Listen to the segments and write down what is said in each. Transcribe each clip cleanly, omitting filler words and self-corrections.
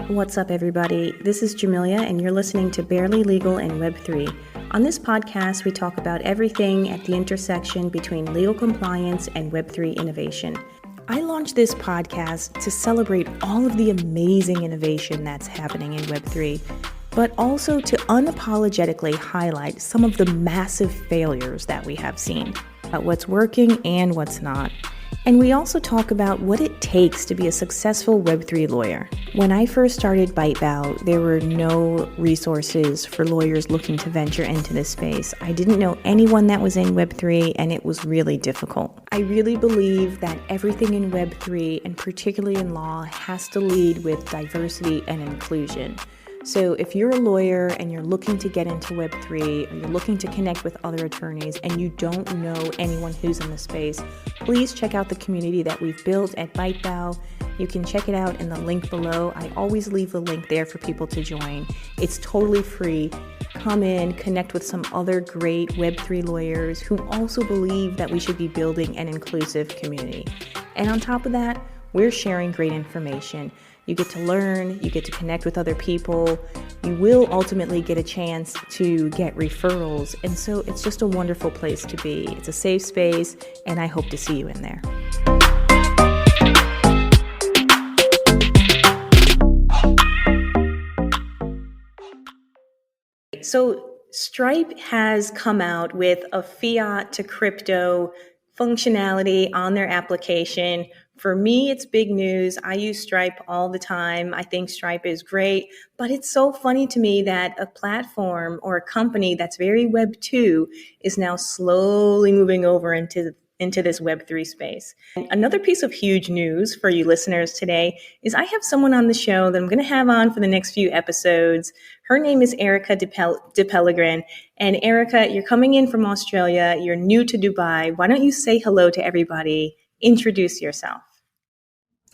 What's up, everybody? This is Jamelia, and you're listening to Barely Legal and Web3. On this podcast, we talk about everything at the intersection between legal compliance and Web3 innovation. I launched this podcast to celebrate all of the amazing innovation that's happening in Web3, but also to unapologetically highlight some of the massive failures that we have seen, about what's working and what's not. And we also talk about what it takes to be a successful Web3 lawyer. When I first started ByteBow, there were no resources for lawyers looking to venture into this space. I didn't know anyone that was in Web3, and it was really difficult. I really believe that everything in Web3, and particularly in law, has to lead with diversity and inclusion. So if you're a lawyer and you're looking to get into Web3, or you're looking to connect with other attorneys and you don't know anyone who's in the space, please check out the community that we've built at ByteBow. You can check it out in the link below. I always leave the link there for people to join. It's totally free. Come in, connect with some other great Web3 lawyers who also believe that we should be building an inclusive community. And on top of that, we're sharing great information. You get to learn, you get to connect with other people, you will ultimately get a chance to get referrals, and so it's just a wonderful place to be. It's a safe space, and I hope to see you in there. So Stripe has come out with a fiat to crypto functionality on their application. For me, it's big news. I use Stripe all the time. I think Stripe is great, but it's so funny to me that a platform or a company that's very Web 2 is now slowly moving over into this Web3 space. And another piece of huge news for you listeners today is I have someone on the show that I'm going to have on for the next few episodes. Her name is Erika DePellegrin. And Erika, you're coming in from Australia. You're new to Dubai. Why don't you say hello to everybody? Introduce yourself.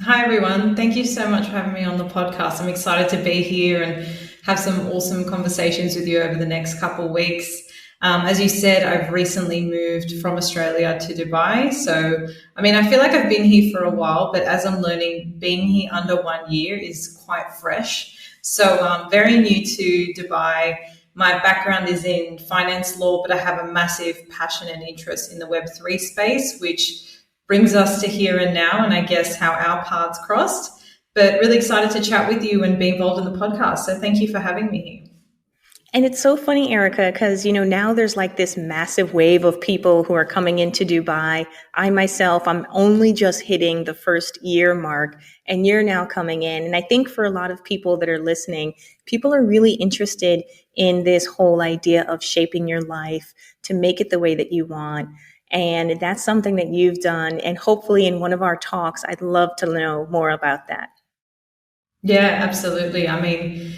Hi, everyone. Thank you so much for having me on the podcast. I'm excited to be here and have some awesome conversations with you over the next couple of weeks. As you said, I've recently moved from Australia to Dubai. So, I feel like I've been here for a while, but as I'm learning, being here under 1 year is quite fresh. So I'm very new to Dubai. My background is in finance law, but I have a massive passion and interest in the Web3 space, which brings us to here and now, and I guess how our paths crossed. But really excited to chat with you and be involved in the podcast. So thank you for having me here. And it's so funny, Erika, because, now there's like this massive wave of people who are coming into Dubai. I myself, I'm only just hitting the first year mark, and you're now coming in. And I think for a lot of people that are listening, people are really interested in this whole idea of shaping your life to make it the way that you want. And that's something that you've done. And hopefully in one of our talks, I'd love to know more about that. Yeah, absolutely.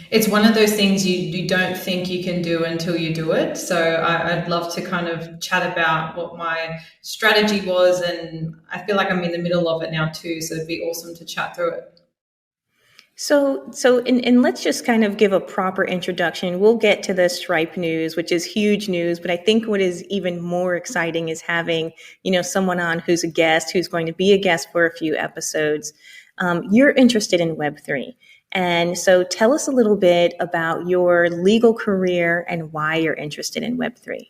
It's one of those things you don't think you can do until you do it. So I'd love to kind of chat about what my strategy was. And I feel like I'm in the middle of it now too. So it'd be awesome to chat through it. So let's just kind of give a proper introduction. We'll get to the Stripe news, which is huge news. But I think what is even more exciting is having, someone on who's a guest, who's going to be a guest for a few episodes. You're interested in Web3. And so tell us a little bit about your legal career and why you're interested in Web3.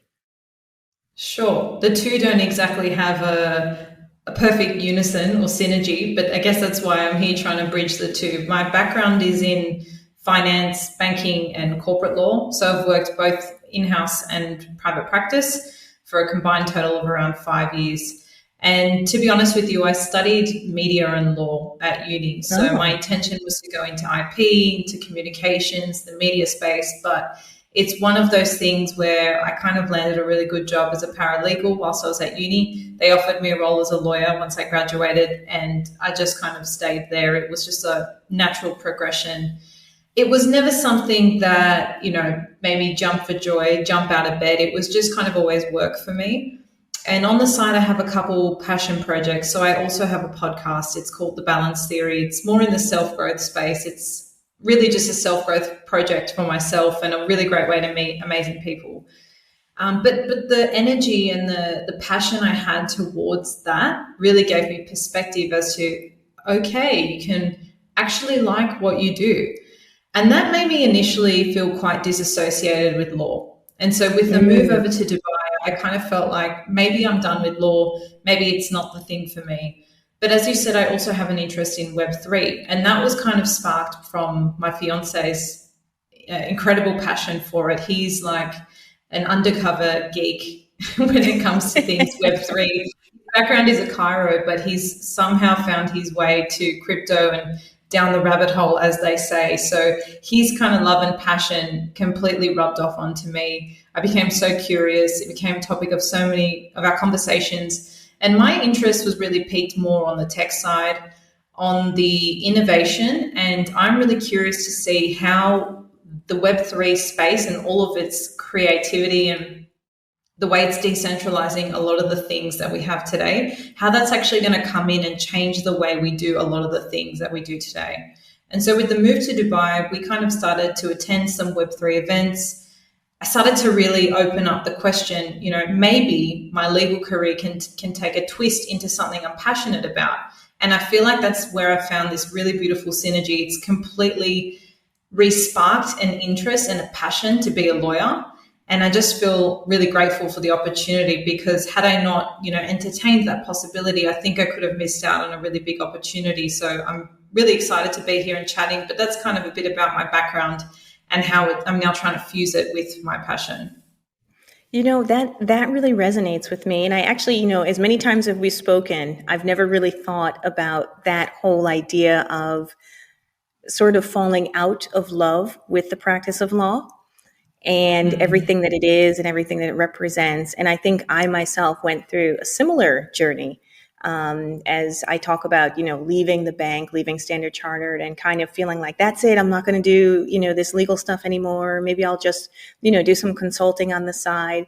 Sure. The two don't exactly have a perfect unison or synergy, but I guess that's why I'm here trying to bridge the two. My background is in finance, banking, and corporate law. So I've worked both in-house and private practice for a combined total of around 5 years. And to be honest with you, I studied media and law at uni. So my intention was to go into IP, into communications, the media space, but it's one of those things where I kind of landed a really good job as a paralegal whilst I was at uni. They offered me a role as a lawyer once I graduated, and I just kind of stayed there. It was just a natural progression. It was never something that, made me jump for joy, jump out of bed. It was just kind of always work for me. And on the side, I have a couple passion projects. So I also have a podcast. It's called The Balance Theory. It's more in the self-growth space. It's really just a self-growth project for myself and a really great way to meet amazing people. But the energy and the passion I had towards that really gave me perspective as to, okay, you can actually like what you do. And that made me initially feel quite disassociated with law. And so with the move over to Dubai, I kind of felt like maybe I'm done with law. Maybe it's not the thing for me. But as you said, I also have an interest in Web3. And that was kind of sparked from my fiance's incredible passion for it. He's like an undercover geek when it comes to things Web3. Background is a Cairo, but he's somehow found his way to crypto and down the rabbit hole, as they say. So his kind of love and passion completely rubbed off onto me. I became so curious. It became a topic of so many of our conversations. And my interest was really peaked more on the tech side, on the innovation. And I'm really curious to see how the Web3 space and all of its creativity and the way it's decentralizing a lot of the things that we have today, how that's actually going to come in and change the way we do a lot of the things that we do today. And so with the move to Dubai, we kind of started to attend some Web3 events. I started to really open up the question, maybe my legal career can take a twist into something I'm passionate about. And I feel like that's where I found this really beautiful synergy. It's completely re-sparked an interest and a passion to be a lawyer. And I just feel really grateful for the opportunity, because had I not, entertained that possibility, I think I could have missed out on a really big opportunity. So I'm really excited to be here and chatting, but that's kind of a bit about my background and how I'm now trying to fuse it with my passion. That really resonates with me. And I actually, as many times as we've spoken, I've never really thought about that whole idea of sort of falling out of love with the practice of law and everything that it is and everything that it represents. And I think I myself went through a similar journey as I talk about, leaving the bank, leaving Standard Chartered, and kind of feeling like, that's it, I'm not going to do, this legal stuff anymore. Maybe I'll just, do some consulting on the side.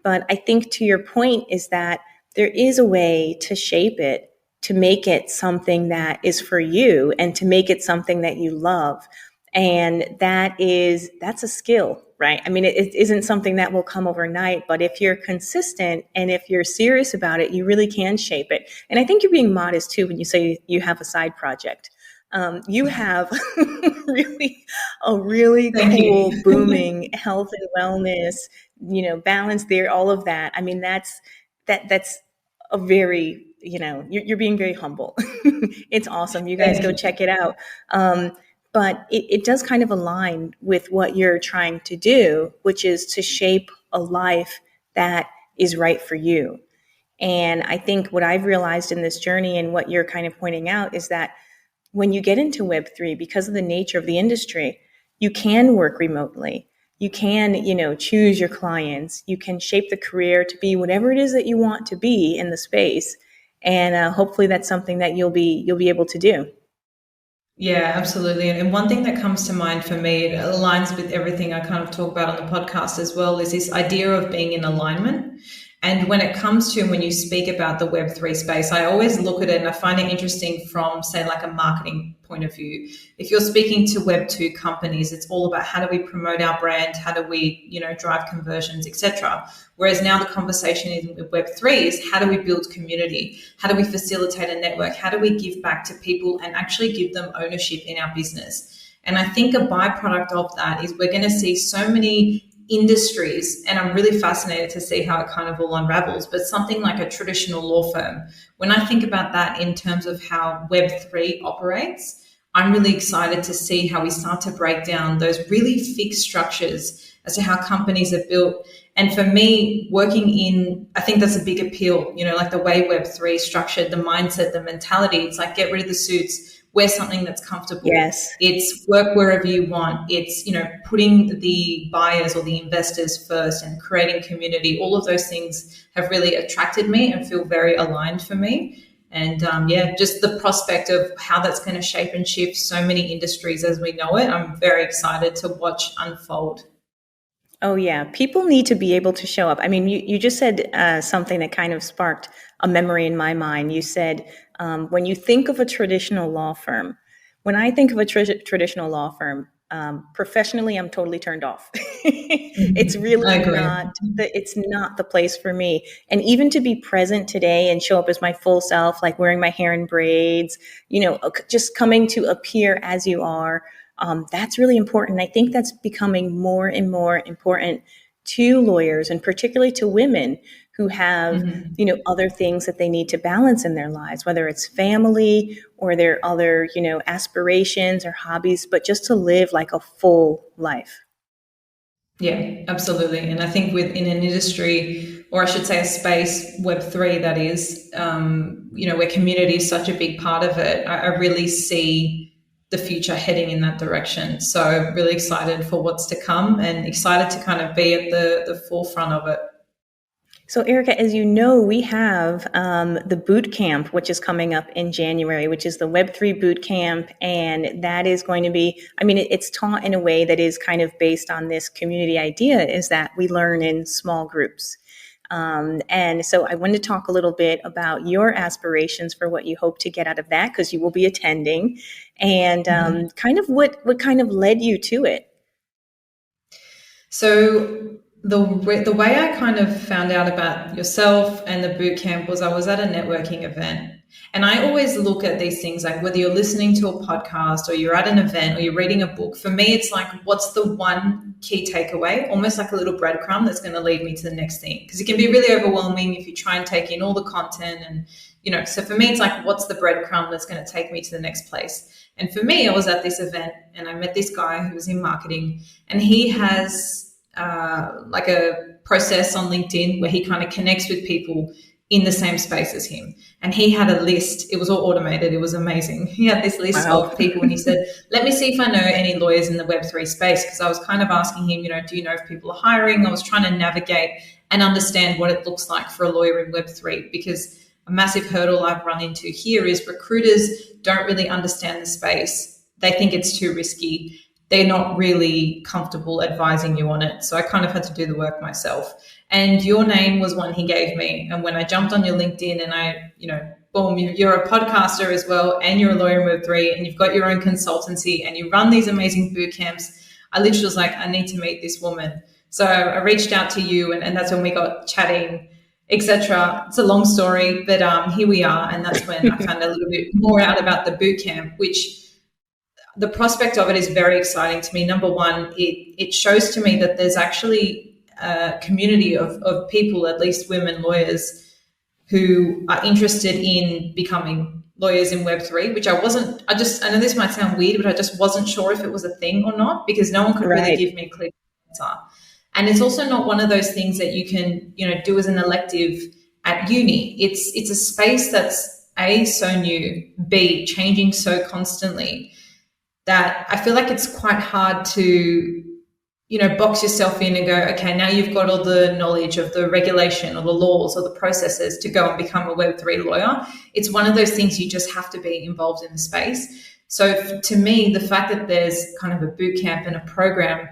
But I think to your point is that there is a way to shape it, to make it something that is for you and to make it something that you love. And that's a skill, right? I mean, it isn't something that will come overnight, but if you're consistent and if you're serious about it, you really can shape it. And I think you're being modest too when you say you have a side project. You have a really cool, booming health and wellness, balance there, all of that. I mean, that's a very, you're being very humble. It's awesome. You guys go check it out. But it does kind of align with what you're trying to do, which is to shape a life that is right for you. And I think what I've realized in this journey and what you're kind of pointing out is that when you get into Web3, because of the nature of the industry, you can work remotely. You can, choose your clients. You can shape the career to be whatever it is that you want to be in the space. And hopefully that's something that you'll be able to do. Yeah, absolutely. And one thing that comes to mind for me, it aligns with everything I kind of talk about on the podcast as well, is this idea of being in alignment. And when it comes to when you speak about the Web3 space, I always look at it and I find it interesting from, say, like a marketing point of view. If you're speaking to Web2 companies, it's all about how do we promote our brand, how do we, drive conversions, etc. Whereas now the conversation in Web3 is how do we build community? How do we facilitate a network? How do we give back to people and actually give them ownership in our business? And I think a byproduct of that is we're going to see so many industries, and I'm really fascinated to see how it kind of all unravels, but something like a traditional law firm, when I think about that in terms of how Web3 operates, I'm really excited to see how we start to break down those really fixed structures as to how companies are built. And for me, I think that's a big appeal, like the way Web3 is structured, the mindset, the mentality. It's like, get rid of the suits, wear something that's comfortable. Yes. It's work wherever you want. It's, putting the buyers or the investors first and creating community. All of those things have really attracted me and feel very aligned for me. And just the prospect of how that's going to shape and shift so many industries as we know it, I'm very excited to watch unfold. Oh, yeah. People need to be able to show up. I mean, you just said something that kind of sparked a memory in my mind. You said, when you think of a traditional law firm, when I think of a traditional law firm, professionally, I'm totally turned off. It's really it's not the place for me. And even to be present today and show up as my full self, like wearing my hair in braids, just coming to appear as you are, That's really important. I think that's becoming more and more important to lawyers, and particularly to women who have, other things that they need to balance in their lives, whether it's family or their other, aspirations or hobbies, but just to live like a full life. Yeah, absolutely. And I think within an industry, or I should say a space, Web3, that is, where community is such a big part of it, I really see the future heading in that direction. So really excited for what's to come and excited to kind of be at the forefront of it. So, Erika, as you know, we have the boot camp, which is coming up in January, which is the Web3 boot camp. And that is going to be, it's taught in a way that is kind of based on this community idea, is that we learn in small groups. And so I wanted to talk a little bit about your aspirations for what you hope to get out of that, because you will be attending, and kind of what kind of led you to it. So the way I kind of found out about yourself and the boot camp was I was at a networking event. And I always look at these things like whether you're listening to a podcast or you're at an event or you're reading a book, for me, it's like, what's the one key takeaway, almost like a little breadcrumb that's going to lead me to the next thing? Because it can be really overwhelming if you try and take in all the content. And, so for me, it's like, what's the breadcrumb that's going to take me to the next place? And for me, I was at this event and I met this guy who was in marketing, and he has like a process on LinkedIn where he kind of connects with people in the same space as him. And he had a list. It was all automated. It was amazing. He had this list of people, and he said, let me see if I know any lawyers in the Web3 space. Because I was kind of asking him, do you know if people are hiring? I was trying to navigate and understand what it looks like for a lawyer in Web3, because a massive hurdle I've run into here is recruiters don't really understand the space. They think it's too risky. They're not really comfortable advising you on it. So I kind of had to do the work myself. And your name was one he gave me. And when I jumped on your LinkedIn and I, boom, you're a podcaster as well, and you're a lawyer in Web3, and you've got your own consultancy and you run these amazing boot camps, I literally was like, I need to meet this woman. So I reached out to you, and that's when we got chatting, etc. It's a long story, but here we are. And that's when I found a little bit more out about the boot camp, which the prospect of it is very exciting to me. Number one, it shows to me that there's actually a community of people, at least women lawyers, who are interested in becoming lawyers in Web3, which I know this might sound weird, but I just wasn't sure if it was a thing or not, because no one could really give me a clear answer. And it's also not one of those things that you can, do as an elective at uni. It's a space that's A, so new, B, changing so constantly, that I feel like it's quite hard to, box yourself in and go, okay, now you've got all the knowledge of the regulation or the laws or the processes to go and become a Web3 lawyer. It's one of those things you just have to be involved in the space. So to me, the fact that there's kind of a boot camp and a program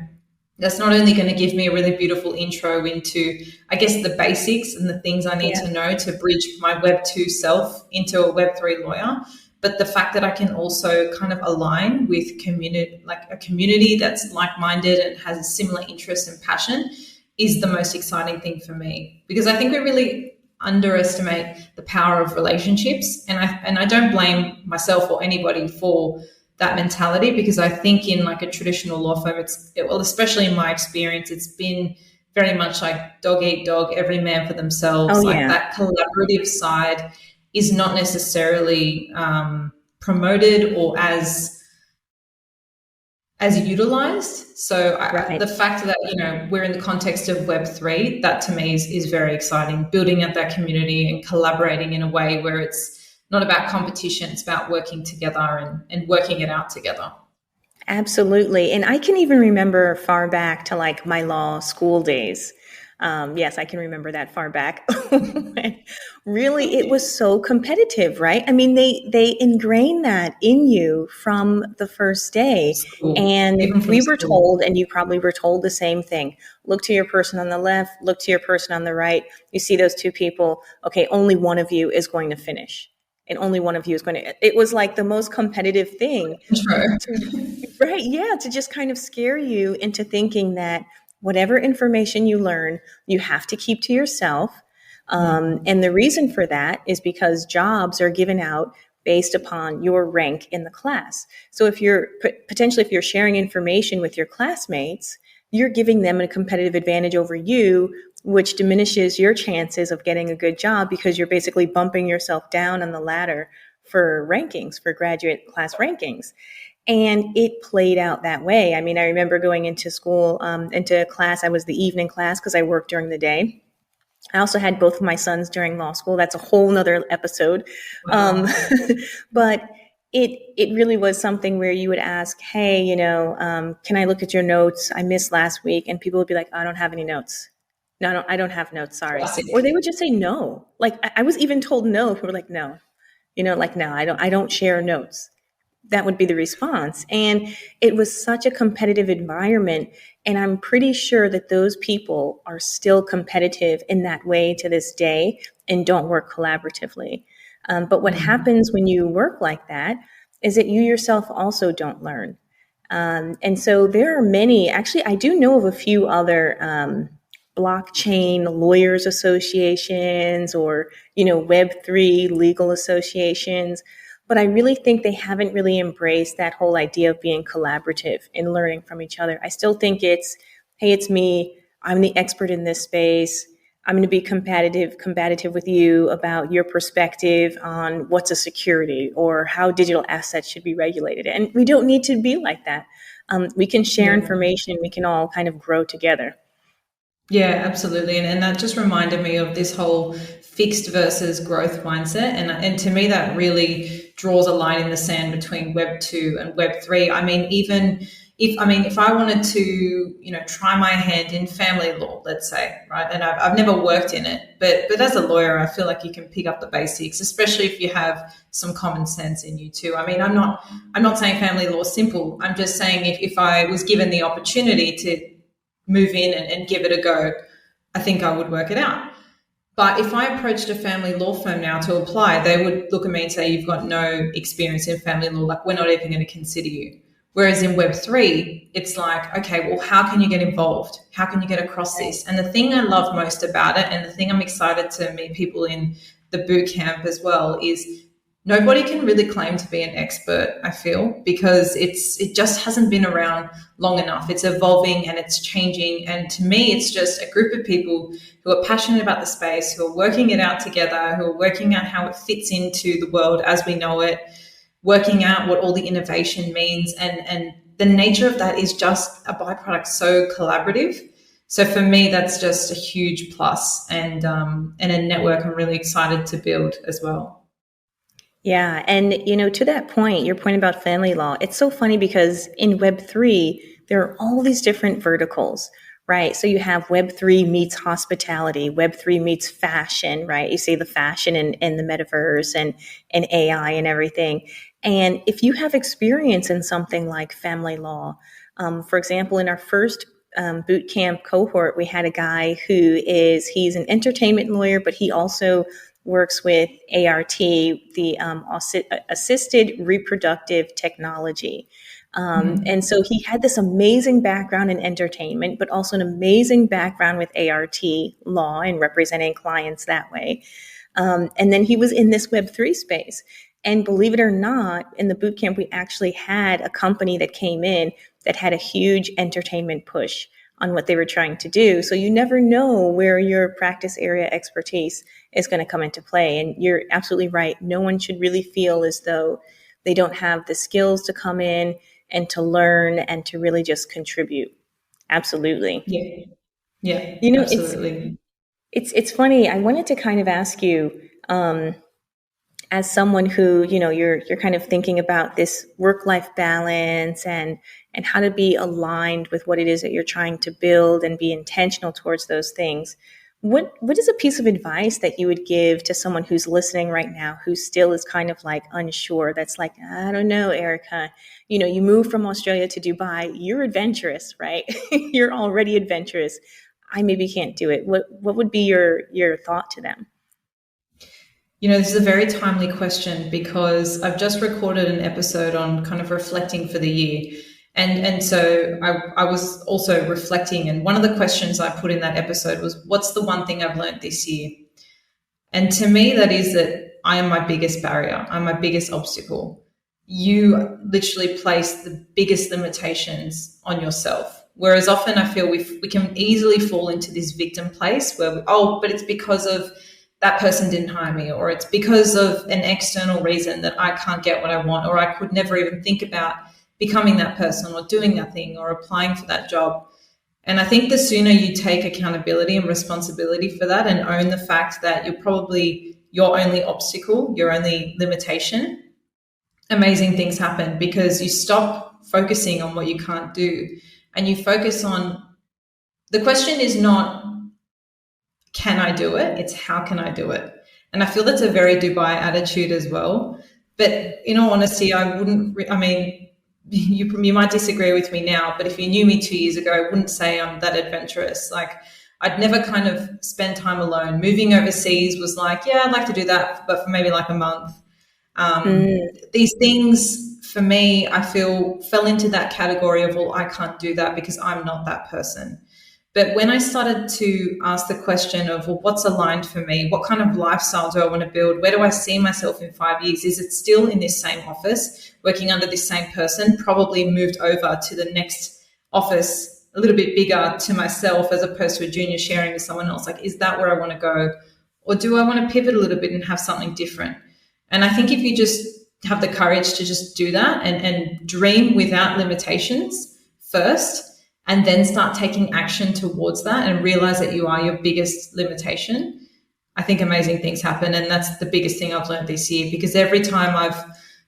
that's not only going to give me a really beautiful intro into, I guess, the basics and the things I need to know to bridge my Web2 self into a Web3 lawyer, but the fact that I can also kind of align with a community that's like-minded and has similar interests and passion is the most exciting thing for me, because I think we really underestimate the power of relationships. And I don't blame myself or anybody for that mentality, because I think in like a traditional law firm, especially in my experience, it's been very much like dog eat dog, every man for themselves. That collaborative side is not necessarily promoted or as utilized. So the fact that, we're in the context of Web3, that to me is very exciting, building up that community and collaborating in a way where it's not about competition, it's about working together and working it out together. Absolutely. And I can even remember far back to like my law school days. Yes, I can remember that far back. Really, it was so competitive, right? I mean, they ingrained that in you from the first day. And we were told, and you probably were told the same thing. Look to your person on the left, look to your person on the right. You see those two people. Okay, only one of you is going to finish. And only one of you is going to, it was like the most competitive thing. Sure. To just kind of scare you into thinking that whatever information you learn, you have to keep to yourself. And the reason for that is because jobs are given out based upon your rank in the class. So if you're potentially, if you're sharing information with your classmates, you're giving them a competitive advantage over you, which diminishes your chances of getting a good job because you're basically bumping yourself down on the ladder for rankings, for graduate class rankings. And it played out that way. I mean, I remember going into school, into class. I was the evening class because I worked during the day. I also had both of my sons during law school. That's a whole nother episode. But it really was something where you would ask, hey, can I look at your notes? I missed last week. And people would be like, I don't have any notes. No, I don't have notes. Sorry. Or they would just say no. Like I was even told no. People were like, no, no, I don't share notes. That would be the response. And it was such a competitive environment. And I'm pretty sure that those people are still competitive in that way to this day and don't work collaboratively. But what happens when you work like that is that you yourself also don't learn. And so there are many, actually, I do know of a few other blockchain lawyers associations or, Web3 legal associations. But I really think they haven't really embraced that whole idea of being collaborative and learning from each other. I still think it's, hey, it's me. I'm the expert in this space. I'm going to be combative with you about your perspective on what's a security or how digital assets should be regulated. And we don't need to be like that. We can share information. We can all kind of grow together. Yeah, absolutely. And that just reminded me of this whole fixed versus growth mindset. And to me, that really draws a line in the sand between Web 2 and Web 3. I mean, even if I wanted to, try my hand in family law, let's say, right? And I've never worked in it, but as a lawyer, I feel like you can pick up the basics, especially if you have some common sense in you too. I mean, I'm not saying family law is simple. I'm just saying if I was given the opportunity to move in and give it a go, I think I would work it out. But if I approached a family law firm now to apply, they would look at me and say, you've got no experience in family law, like we're not even going to consider you. Whereas in Web3, it's like, okay, well, how can you get involved? How can you get across this? And the thing I love most about it, and the thing I'm excited to meet people in the boot camp as well, is nobody can really claim to be an expert, I feel, because it just hasn't been around long enough. It's evolving and it's changing. And to me, it's just a group of people who are passionate about the space, who are working it out together, who are working out how it fits into the world as we know it, working out what all the innovation means. And the nature of that is just a byproduct, so collaborative. So for me, that's just a huge plus and a network I'm really excited to build as well. Yeah. And, to that point, your point about family law, it's so funny because in Web3, there are all these different verticals, right? So you have Web3 meets hospitality, Web3 meets fashion, right? You see the fashion and the metaverse and AI and everything. And if you have experience in something like family law, for example, in our first boot camp cohort, we had a guy he's an entertainment lawyer, but he also works with ART, the assisted reproductive technology. And so he had this amazing background in entertainment, but also an amazing background with ART law and representing clients that way. And then he was in this Web3 space. And believe it or not, in the bootcamp, we actually had a company that came in that had a huge entertainment push on what they were trying to do. So you never know where your practice area expertise is going to come into play. And you're absolutely right. No one should really feel as though they don't have the skills to come in and to learn and to really just contribute. Absolutely. Yeah, absolutely. It's funny. I wanted to kind of ask you, as someone who, you're kind of thinking about this work-life balance and how to be aligned with what it is that you're trying to build and be intentional towards those things. What is a piece of advice that you would give to someone who's listening right now, who still is kind of like unsure? That's like, I don't know, Erika, you moved from Australia to Dubai. You're adventurous, right? You're already adventurous. I maybe can't do it. What would be your thought to them? This is a very timely question because I've just recorded an episode on kind of reflecting for the year. And so I was also reflecting, and one of the questions I put in that episode was, what's the one thing I've learned this year? And to me, that is that I am my biggest barrier. I'm my biggest obstacle. You literally place the biggest limitations on yourself. Whereas often I feel we can easily fall into this victim place where, but it's because of that person didn't hire me, or it's because of an external reason that I can't get what I want, or I could never even think about becoming that person or doing that thing or applying for that job. And I think the sooner you take accountability and responsibility for that and own the fact that you're probably your only obstacle, your only limitation, amazing things happen, because you stop focusing on what you can't do and you focus on, the question is not, can I do it? It's how can I do it? And I feel that's a very Dubai attitude as well. But in all honesty, you might disagree with me now, but if you knew me 2 years ago, I wouldn't say I'm that adventurous. Like, I'd never kind of spend time alone. Moving overseas was like, yeah, I'd like to do that, but for maybe like a month. These things for me, I feel fell into that category of, well, I can't do that because I'm not that person. But when I started to ask the question of, well, what's aligned for me? What kind of lifestyle do I want to build? Where do I see myself in 5 years? Is it still in this same office, working under this same person, probably moved over to the next office a little bit bigger to myself as opposed to a junior sharing with someone else? Like, is that where I want to go? Or do I want to pivot a little bit and have something different? And I think if you just have the courage to just do that and dream without limitations first, and then start taking action towards that and realize that you are your biggest limitation, I think amazing things happen. And that's the biggest thing I've learned this year, because every time I've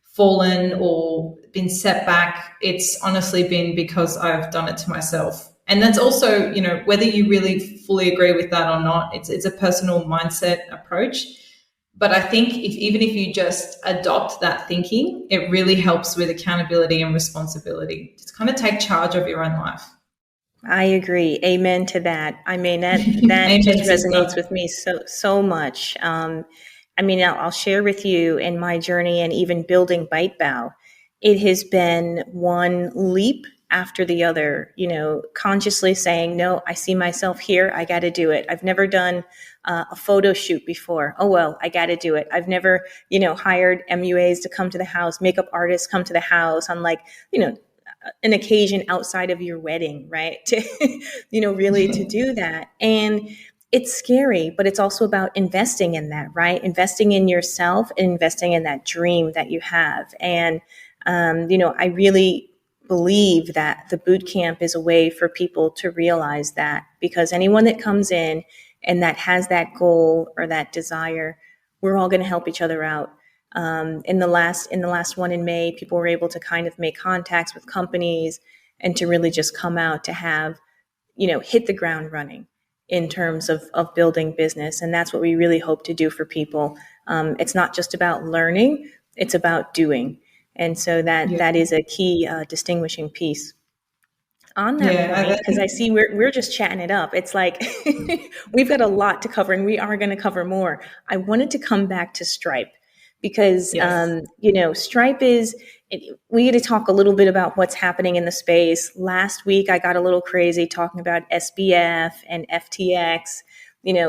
fallen or been set back, it's honestly been because I've done it to myself. And that's also, whether you really fully agree with that or not, it's a personal mindset approach. But I think even if you just adopt that thinking, it really helps with accountability and responsibility. Just kind of take charge of your own life. I agree. Amen to that. I mean, that just resonates with me so much. I'll share with you in my journey and even building BiteBow, it has been one leap after the other, consciously saying, no, I see myself here. I got to do it. I've never done a photo shoot before. Oh, well, I got to do it. I've never, hired MUAs to come to the house, makeup artists come to the house on an occasion outside of your wedding, right? To, really to do that. And it's scary, but it's also about investing in that, right? Investing in yourself and investing in that dream that you have. And, I really believe that the boot camp is a way for people to realize that, because anyone that comes in and that has that goal or that desire, we're all going to help each other out. In the last one in May, people were able to kind of make contacts with companies and to really just come out to have, hit the ground running in terms of building business. And that's what we really hope to do for people. It's not just about learning, it's about doing. And so that is a key distinguishing piece. On that point, because I see we're just chatting it up. It's like we've got a lot to cover, and we are going to cover more. I wanted to come back to Stripe because, Stripe we get to talk a little bit about what's happening in the space. Last week, I got a little crazy talking about SBF and FTX,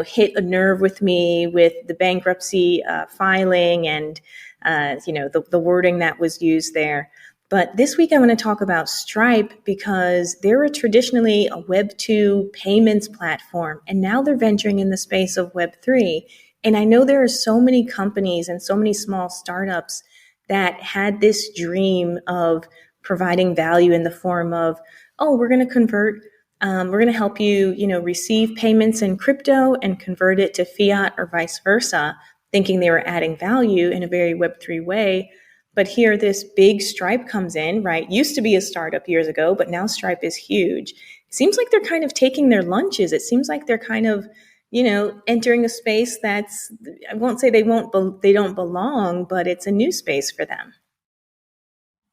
hit a nerve with me with the bankruptcy filing and, the wording that was used there. But this week I want to talk about Stripe because they're traditionally a Web2 payments platform, and now they're venturing in the space of Web3. And I know there are so many companies and so many small startups that had this dream of providing value in the form of, we're going to convert, we're going to help you, receive payments in crypto and convert it to fiat or vice versa, thinking they were adding value in a very Web3 way. But here this big Stripe comes in, right? Used to be a startup years ago, but now Stripe is huge. It seems like they're kind of taking their lunches. It seems like they're kind of, entering a space that's, I won't say they don't belong, but it's a new space for them.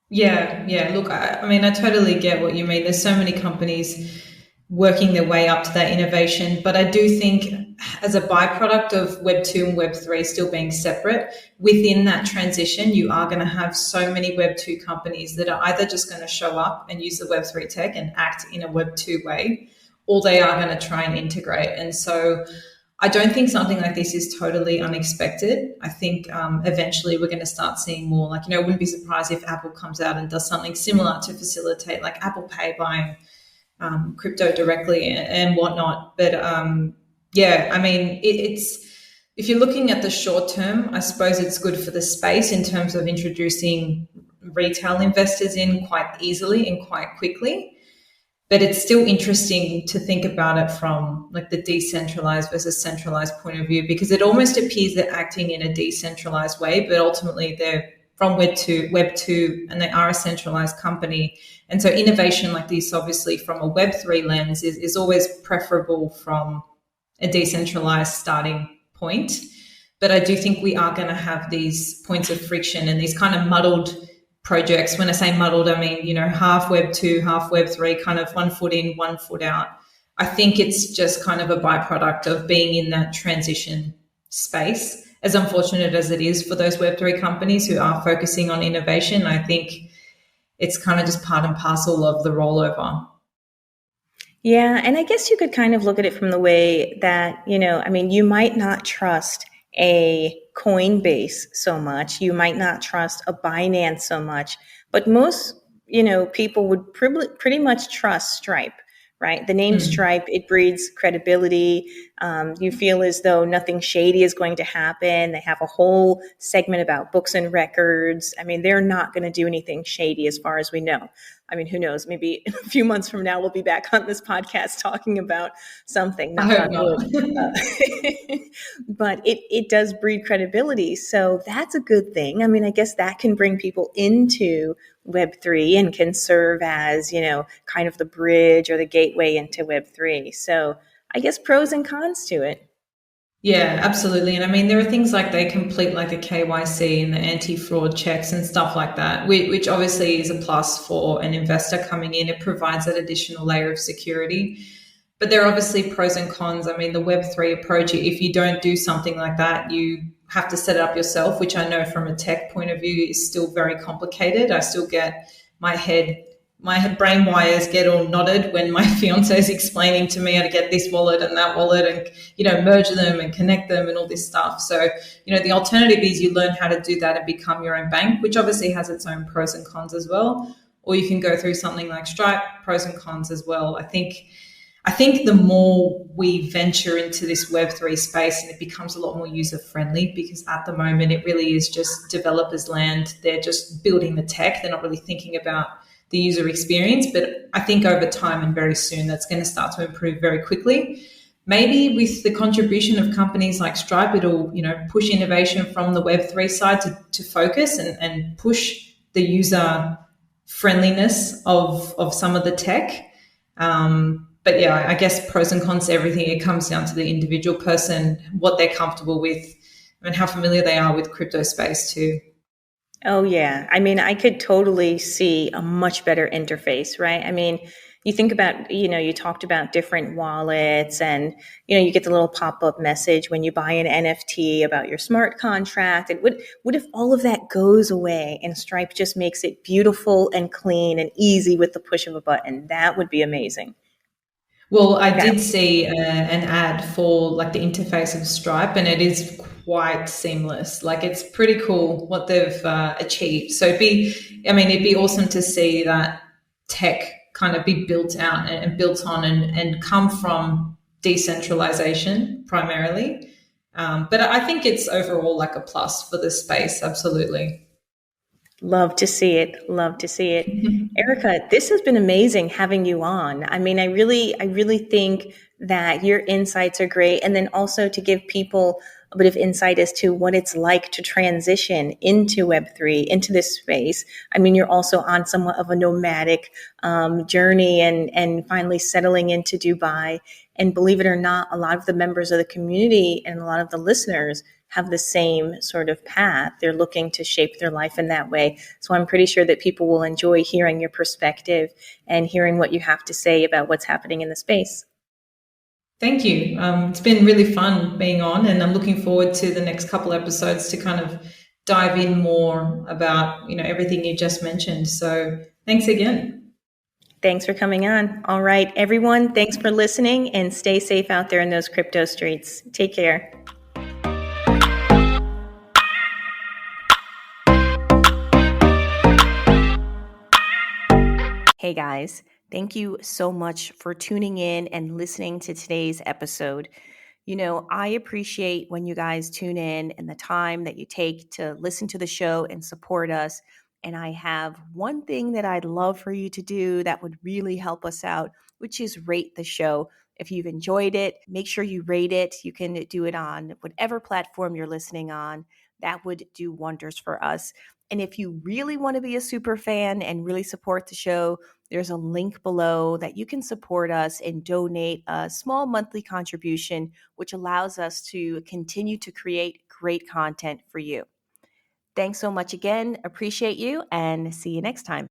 Yeah. Look, I totally get what you mean. There's so many companies working their way up to that innovation. But I do think as a byproduct of Web 2 and Web 3 still being separate, within that transition, you are going to have so many Web 2 companies that are either just going to show up and use the Web 3 tech and act in a Web 2 way, or they are going to try and integrate. And so I don't think something like this is totally unexpected. I think eventually we're going to start seeing more. Like, I wouldn't be surprised if Apple comes out and does something similar to facilitate like Apple Pay buying crypto directly and whatnot. But yeah, I mean, it's if you're looking at the short term, I suppose it's good for the space in terms of introducing retail investors in quite easily and quite quickly. But it's still interesting to think about it from like the decentralized versus centralized point of view, because it almost appears they're acting in a decentralized way, but ultimately they're from Web2, and they are a centralized company. And so innovation like this, obviously from a Web3 lens, is always preferable from a decentralized starting point. But I do think we are going to have these points of friction and these kind of muddled projects. When I say muddled, I mean, half Web2, half Web3, kind of 1 foot in, 1 foot out. I think it's just kind of a byproduct of being in that transition space. As unfortunate as it is for those Web3 companies who are focusing on innovation, I think it's kind of just part and parcel of the rollover. Yeah, and I guess you could kind of look at it from the way that, you might not trust a Coinbase so much. You might not trust a Binance so much, but most, people would pretty much trust Stripe, right? The name Stripe, it breeds credibility. You feel as though nothing shady is going to happen. They have a whole segment about books and records. I mean, they're not going to do anything shady as far as we know. I mean, who knows? Maybe a few months from now, we'll be back on this podcast talking about something. Not but it does breed credibility. So that's a good thing. I mean, I guess that can bring people into Web3 and can serve as, kind of the bridge or the gateway into Web3. So I guess pros and cons to it. Yeah, absolutely. And I mean, there are things like they complete like the KYC and the anti-fraud checks and stuff like that, which obviously is a plus for an investor coming in. It provides that additional layer of security. But there are obviously pros and cons. I mean, the Web3 approach, if you don't do something like that, you have to set it up yourself, which I know from a tech point of view is still very complicated. I still get my brain wires get all knotted when my fiance is explaining to me how to get this wallet and that wallet and, merge them and connect them and all this stuff. So, the alternative is you learn how to do that and become your own bank, which obviously has its own pros and cons as well. Or you can go through something like Stripe, pros and cons as well. I think the more we venture into this Web3 space and it becomes a lot more user-friendly, because at the moment it really is just developers' land. They're just building the tech. They're not really thinking about the user experience. But I think over time and very soon, that's going to start to improve very quickly. Maybe with the contribution of companies like Stripe, it'll, push innovation from the Web3 side to focus and push the user friendliness of some of the tech. But yeah, I guess pros and cons to everything. It comes down to the individual person, what they're comfortable with, and how familiar they are with crypto space too. Oh, yeah. I mean, I could totally see a much better interface, right? I mean, you think about, you talked about different wallets and, you get the little pop-up message when you buy an NFT about your smart contract. And what if all of that goes away and Stripe just makes it beautiful and clean and easy with the push of a button? That would be amazing. Well, I did see an ad for like the interface of Stripe, and it is quite seamless. Like, it's pretty cool what they've achieved. So it'd be awesome to see that tech kind of be built out and built on and come from decentralization primarily. But I think it's overall like a plus for the space. Absolutely. Love to see it. Love to see it. Erika, this has been amazing having you on. I mean, I really think that your insights are great. And then also to give people a bit of insight as to what it's like to transition into Web3, into this space. I mean, you're also on somewhat of a nomadic journey and finally settling into Dubai. And believe it or not, a lot of the members of the community and a lot of the listeners have the same sort of path. They're looking to shape their life in that way. So I'm pretty sure that people will enjoy hearing your perspective and hearing what you have to say about what's happening in the space. Thank you. It's been really fun being on, and I'm looking forward to the next couple episodes to kind of dive in more about, everything you just mentioned. So thanks again. Thanks for coming on. All right, everyone, thanks for listening and stay safe out there in those crypto streets. Take care. Hey guys, thank you so much for tuning in and listening to today's episode. I appreciate when you guys tune in and the time that you take to listen to the show and support us. And I have one thing that I'd love for you to do that would really help us out, which is rate the show. If you've enjoyed it, make sure you rate it. You can do it on whatever platform you're listening on. That would do wonders for us. And if you really want to be a super fan and really support the show, there's a link below that you can support us and donate a small monthly contribution, which allows us to continue to create great content for you. Thanks so much again. Appreciate you and see you next time.